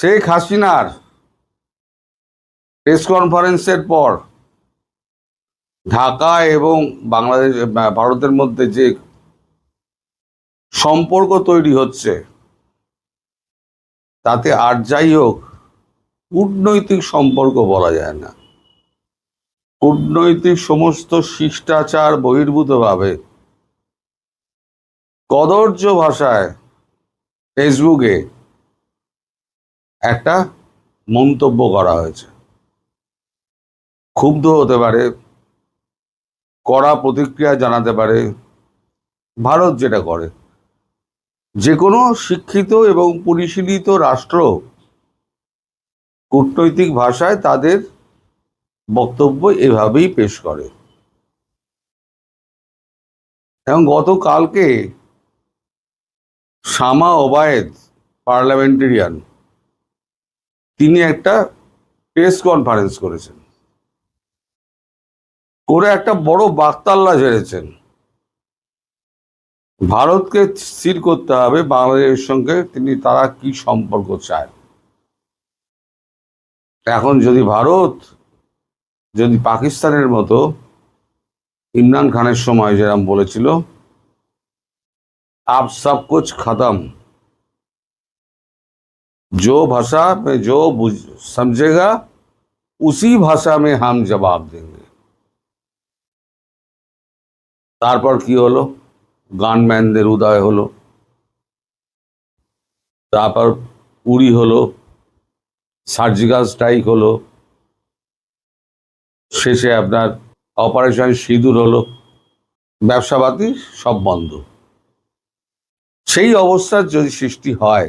শেখ হাসিনার প্রেস কনফারেন্সের পর ঢাকা এবং বাংলাদেশ ভারতের মধ্যে যে সম্পর্ক তৈরি হচ্ছে তাতে আর যাই হোক কূটনৈতিক সম্পর্ক বলা যায় না। কূটনৈতিক সমস্ত শিষ্টাচার বহির্ভূতভাবে কদর্য ভাষায় ফেসবুকে একটা মন্তব্য করা হয়েছে। ক্ষুব্ধ হতে পারে, কড়া প্রতিক্রিয়া জানাতে পারে। ভারত যেটা করে, যে কোনো শিক্ষিত এবং পরিশীলিত রাষ্ট্র কূটনৈতিক ভাষায় তাদের বক্তব্য এভাবেই পেশ করে। এবং গতকালকে শামা ওবায়েদ, পার্লামেন্টেরিয়ান, তিনি একটা প্রেস কনফারেন্স করেছেন, করে একটা বড় বাকতাল্লা ঝেড়েছেন। ভারতকে স্থির করতে হবে বাংলাদেশের সঙ্গে তারা কি সম্পর্ক চায়। এখন যদি ভারত পাকিস্তানের মতো ইমরান খানের সময় যেরকম বলেছিল, আপ সব কুছ খতম, जो भाषा में जो समझेगा उसी भाषा में हम जवाब देंगे। তারপর কি হলো? গানম্যানদের উদয় হলো, তারপর উড়ি হলো, সার্জিক্যাল স্ট্রাইক হলো, শেষে আপনার অপারেশন সিঁদুর হলো, ব্যবসাপাতি সব বন্ধ। সেই অবস্থার যদি সৃষ্টি হয়,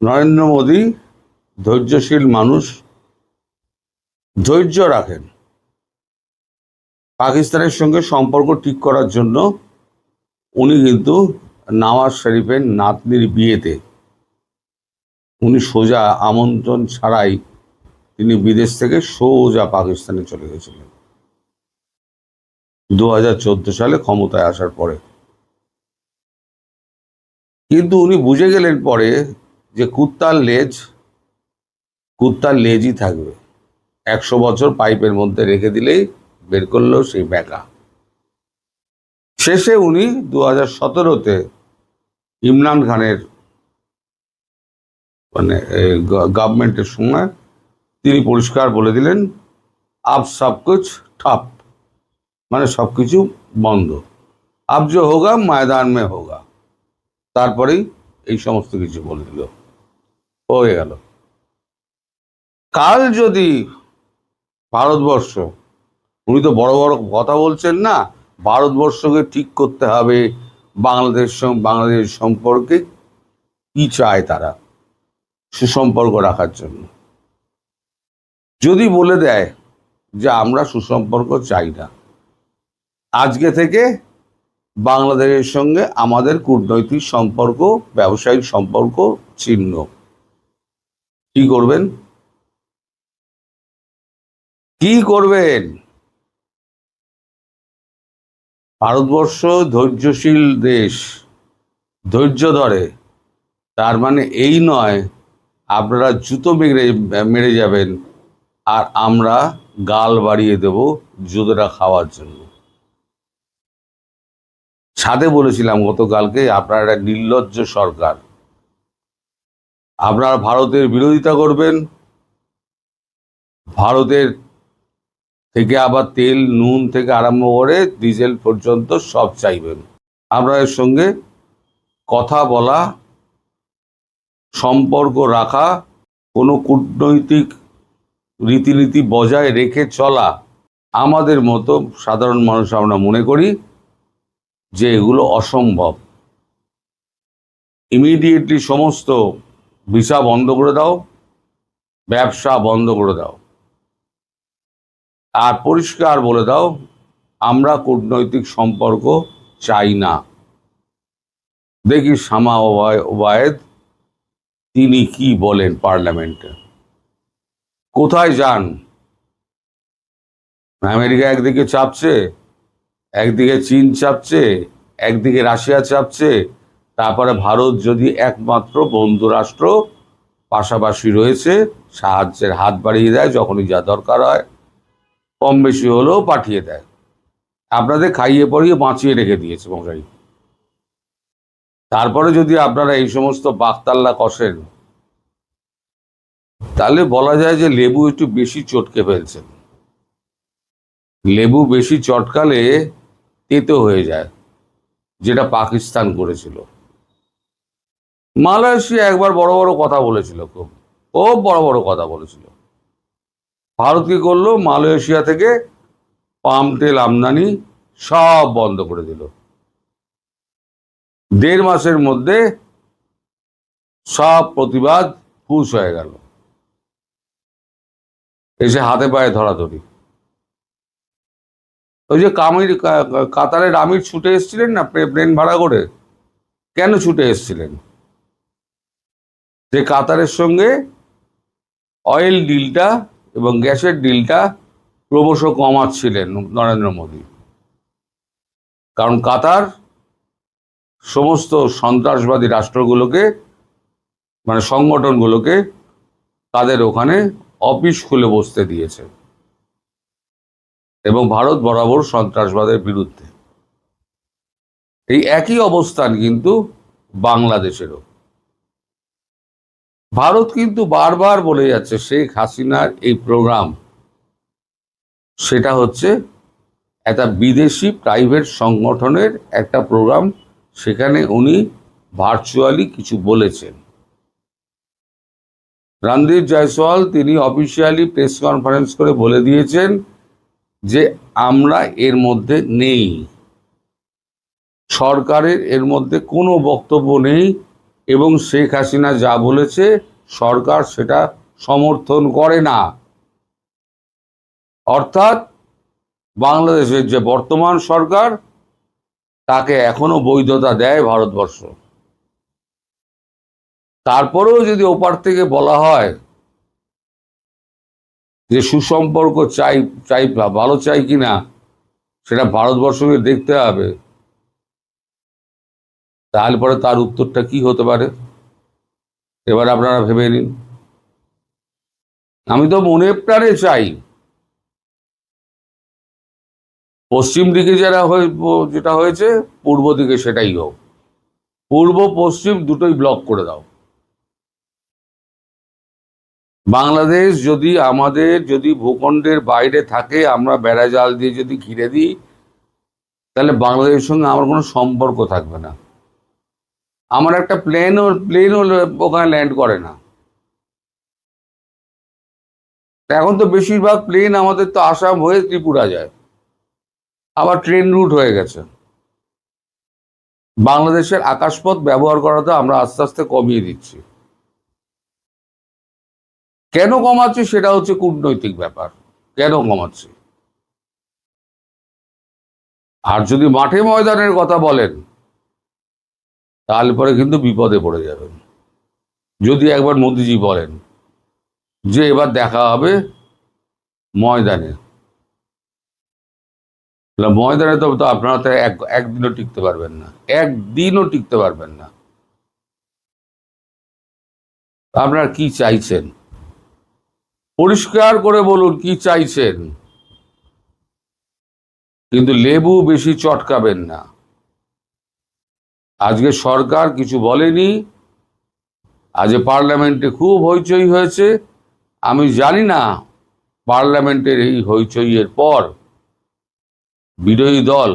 নরেন্দ্র মোদী ধৈর্যশীল মানুষ, ধৈর্য রাখেন। পাকিস্তানের সঙ্গে সম্পর্ক ঠিক করার জন্য উনি কিন্তু নওয়াজ শরীফের নাতনির বিয়েতে উনি সোজা আমন্ত্রণ ছাড়াই তিনি বিদেশ থেকে সোজা পাকিস্তানে চলে গেছিলেন 2014 সালে ক্ষমতায় আসার পরে। কিন্তু উনি বুঝে গেলেন পরে যে কুত্তার লেজই থাকবে। 100 বছর পাইপের মধ্যে রেখে দিলেই বের করলো সেই ব্যাকা। শেষে উনি 2017-তে ইমরান খানের গভর্নমেন্টের সময় তিনি পরিষ্কার বলে দিলেন, আব সব কুছ ঠপ, মানে সবকিছু বন্ধ, আব যে হোগা ময়দান মে হোগা। তারপরেই এই সমস্ত কিছু বলে দিল, হয়ে গেল। কাল যদি ভারতবর্ষ, উনি তো বড় বড় কথা বলছেন না, ভারতবর্ষকে ঠিক করতে হবে বাংলাদেশ সম্পর্কে কি চায় তারা সুসম্পর্ক রাখার জন্য, যদি বলে দেয় যে আমরা সুসম্পর্ক চাই না, আজকে থেকে বাংলাদেশের সঙ্গে আমাদের কূটনৈতিক সম্পর্ক, ব্যবসায়িক সম্পর্ক ছিন্ন, কি করবেন? কি করবেন? ভারতবর্ষ ধৈর্যশীল দেশ, ধৈর্য ধরে, তার মানে এই নয় আপনারা জুতো মেরে যাবেন আর আমরা গাল বাড়িয়ে দেব জুতোটা খাওয়ার জন্য। ছাদে বলেছিলাম গতকালকে, আপনারা একটা নির্লজ্জ সরকার, আপনারা ভারতের বিরোধিতা করবেন, ভারতের থেকে আবার তেল নুন থেকে আরম্ভ করে ডিজেল পর্যন্ত সব চাইবেন। আপনাদের সঙ্গে কথা বলা, সম্পর্ক রাখা, কোনো কূটনৈতিক রীতিনীতি বজায় রেখে চলা, আমাদের মতো সাধারণ মানুষ আমরা মনে করি যে এগুলো অসম্ভব। ইমিডিয়েটলি সমস্ত ভিসা বন্ধ করে দাও, ব্যবসা বন্ধ করে দাও, আর পরিষ্কার বলে দাও আমরা কূটনৈতিক সম্পর্ক চাই না। দেখি শামা ওবায়েদ তিনি কি বলেন পার্লামেন্টে। কোথায় যান? আমেরিকা একদিকে চাপছে, একদিকে চীন চাপছে, একদিকে রাশিয়া চাপছে, তারপরে ভারত যদি একমাত্র বন্ধু রাষ্ট্র পাশাপাশি রয়েছে, সাহায্যের হাত বাড়িয়ে দেয়, যখনই যা দরকার হয় কম বেশি হলেও পাঠিয়ে দেয়। আপনাদের খাইয়ে পরিয়ে বাঁচিয়ে রেখে দিয়েছে মশাই। তারপরে যদি আপনারা এই সমস্ত বাকতাল্লা কষেন, তাহলে বলা যায় যে লেবু একটু বেশি চটকে ফেলছেন। লেবু বেশি চটকালে তেতো হয়ে যায়, যেটা পাকিস্তান করেছিল। মালয়েশিয়া একবার বড় বড় কথা বলেছিল, খুব খুব বড় বড় কথা বলেছিল। ভারত কি করলো? মালয়েশিয়া থেকে পাম তেল আমদানি সব বন্ধ করে দিল। 1.5 মাসের মধ্যে সব প্রতিবাদ ফুস হয়ে গেল, এসে হাতে পায়ে ধরাধরি। ওই যে কাতারের আমির ছুটে এসেছিলেন না প্লেন ভাড়া করে, কেন ছুটে এসেছিলেন? যে কাতারের সঙ্গে অয়েল ডিলটা এবং গ্যাসের ডিলটা ক্রমশ কমাচ্ছিলেন নরেন্দ্র মোদী। কারণ কাতার সমস্ত সন্ত্রাসবাদী রাষ্ট্রগুলোকে, মানে সংগঠনগুলোকে, তাদের ওখানে অফিস খুলে বসতে দিয়েছে, এবং ভারত বরাবর সন্ত্রাসবাদের বিরুদ্ধে। এই একই অবস্থান কিন্তু বাংলাদেশেরও। ভারত কিন্তু বারবার বলে যাচ্ছে শেখ হাসিনার এই প্রোগ্রাম, সেটা হচ্ছে একটা বিদেশি প্রাইভেট সংগঠনের একটা প্রোগ্রাম। সেখানে উনি ভার্চুয়ালি কিছু বলেছেন। রণদীপ জয়সওয়াল তিনি অফিসিয়ালি প্রেস কনফারেন্স করে বলে দিয়েছেন যে আমরা এর মধ্যে নেই, সরকারের এর মধ্যে কোনো বক্তব্য নেই, এবং শেখ হাসিনা যা বলেছে সরকার সেটা সমর্থন করে না। অর্থাৎ বাংলাদেশের যে বর্তমান সরকার, তাকে এখনো বৈধতা দেয় ভারতবর্ষ। তারপরেও যদি ওপার থেকে বলা হয় যে সুসম্পর্ক চাই ভালো চাই কিনা, সেটা ভারতবর্ষকে দেখতে হবে, তাহলে পরে তার উত্তরটা কি হতে পারে এবার আপনারা ভেবে নিন। আমি তো মনে প্রাণে চাই পশ্চিম দিকে যেটা হয়েছে পূর্ব দিকে সেটাই হোক, পূর্ব পশ্চিম দুটোই ব্লক করে দাও। বাংলাদেশ যদি ভূখণ্ডের বাইরে থাকে, আমরা বেড়া জাল দিয়ে যদি ঘিরে দিই, তাহলে বাংলাদেশের সঙ্গে আমার কোনো সম্পর্ক থাকবে না। আমার একটা প্লেনও ওখানে ল্যান্ড করে না। এখন তো বেশিরভাগ প্লেন আমাদের তো আসাম হয়ে ত্রিপুরা যায়, আবার ট্রেন রুট হয়ে গেছে। বাংলাদেশের আকাশপথ ব্যবহার করাটা আমরা আস্তে আস্তে কমিয়ে দিচ্ছি। কেন কমাচ্ছি সেটা হচ্ছে কূটনৈতিক ব্যাপার, কেন কমাচ্ছি। আর যদি মাঠে ময়দানের কথা বলেন, তাহলে পরে কিন্তু বিপদে পড়ে যাবেন। যদি একবার মোদিজি বলেন যে এবার দেখা হবে ময়দানে, ময়দানে তো আপনারা তো একদিনও টিকতে পারবেন না, একদিনও টিকতে পারবেন না। আপনারা কি চাইছেন পরিষ্কার করে বলুন, কি চাইছেন। কিন্তু লেবু বেশি চটকাবেন না। আজকে সরকার কিছু বলেনি, আজ পার্লামেন্টে খুব হইচই হয়েছে। আমি জানি না পার্লামেন্টের এই হইচইয়ের পর বিরোধী দল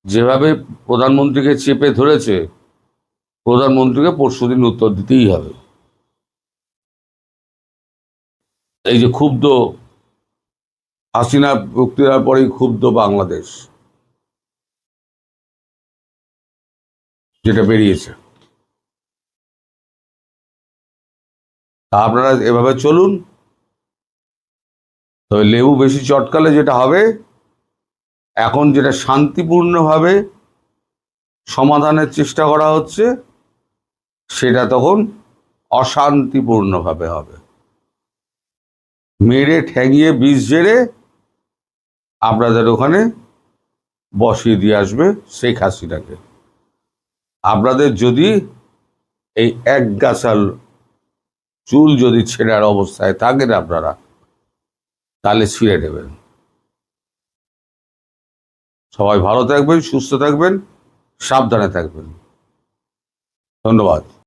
যেভাবে প্রধানমন্ত্রীকে চেপে ধরেছে, প্রধানমন্ত্রীকে পরশুদিন উত্তর দিতেই হবে। এই যে ক্ষুব্ধ হাসিনা বক্তৃতার পরেই ক্ষুব্ধ বাংলাদেশ যেটা বেরিয়েছে, আপনারা এভাবে চলুন। তবে লেবু বেশি চটকালে যেটা হবে, এখন যেটা শান্তিপূর্ণভাবে সমাধানের চেষ্টা করা হচ্ছে, সেটা তখন অশান্তিপূর্ণভাবে হবে। মেরে ঠেঙিয়ে বিষ জেরে আপনাদের ওখানে বসিয়ে দিয়ে আসবে শেখ হাসিনাকে। আপনাদের যদি এই এক গাছাল চুল যদি ছেঁড়ার অবস্থায় থাকেন আপনারা, তাহলে ছিঁড়ে নেবেন। সবাই ভালো থাকবেন, সুস্থ থাকবেন, সাবধানে থাকবেন। ধন্যবাদ।